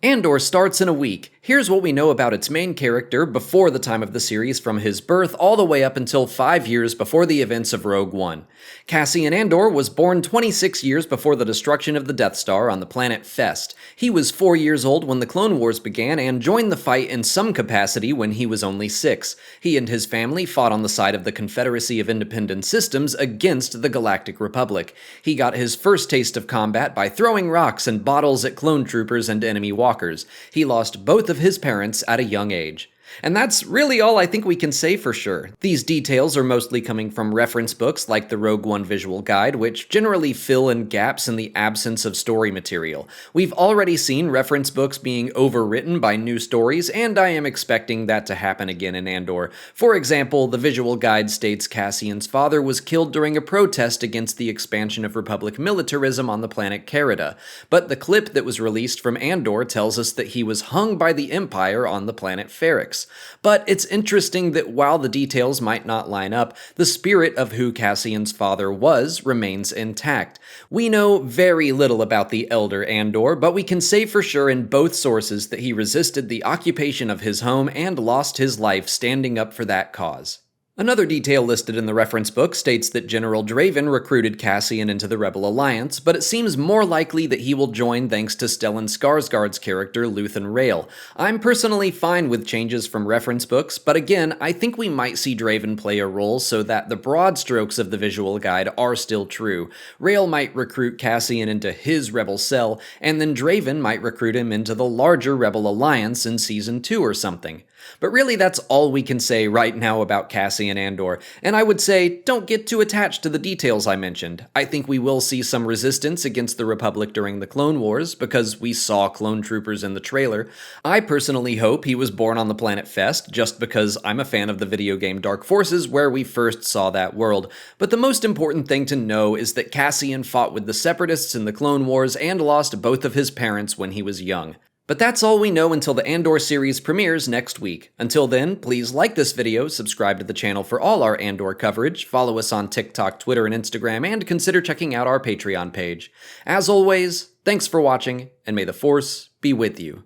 Andor starts in a week. Here's what we know about its main character before the time of the series, from his birth all the way up until 5 years before the events of Rogue One. Cassian Andor was born 26 years before the destruction of the Death Star on the planet Fest. He was 4 years old when the Clone Wars began and joined the fight in some capacity when he was only 6. He and his family fought on the side of the Confederacy of Independent Systems against the Galactic Republic. He got his first taste of combat by throwing rocks and bottles at clone troopers and enemy walkers. He lost both of his parents at a young age. And that's really all I think we can say for sure. These details are mostly coming from reference books like the Rogue One visual guide, which generally fill in gaps in the absence of story material. We've already seen reference books being overwritten by new stories, and I am expecting that to happen again in Andor. For example, the visual guide states Cassian's father was killed during a protest against the expansion of Republic militarism on the planet Carida, but the clip that was released from Andor tells us that he was hung by the Empire on the planet Ferrix. But it's interesting that while the details might not line up, the spirit of who Cassian's father was remains intact. We know very little about the Elder Andor, but we can say for sure in both sources that he resisted the occupation of his home and lost his life standing up for that cause. Another detail listed in the reference book states that General Draven recruited Cassian into the Rebel Alliance, but it seems more likely that he will join thanks to Stellan Skarsgård's character Luthen Rael. I'm personally fine with changes from reference books, but again, I think we might see Draven play a role so that the broad strokes of the visual guide are still true. Rael might recruit Cassian into his Rebel cell, and then Draven might recruit him into the larger Rebel Alliance in Season 2 or something. But really, that's all we can say right now about Cassian Andor, and I would say don't get too attached to the details I mentioned. I think we will see some resistance against the Republic during the Clone Wars, because we saw clone troopers in the trailer. I personally hope he was born on the planet Fest, just because I'm a fan of the video game Dark Forces, where we first saw that world. But the most important thing to know is that Cassian fought with the Separatists in the Clone Wars and lost both of his parents when he was young. But that's all we know until the Andor series premieres next week. Until then, please like this video, subscribe to the channel for all our Andor coverage, follow us on TikTok, Twitter, and Instagram, and consider checking out our Patreon page. As always, thanks for watching, and may the Force be with you.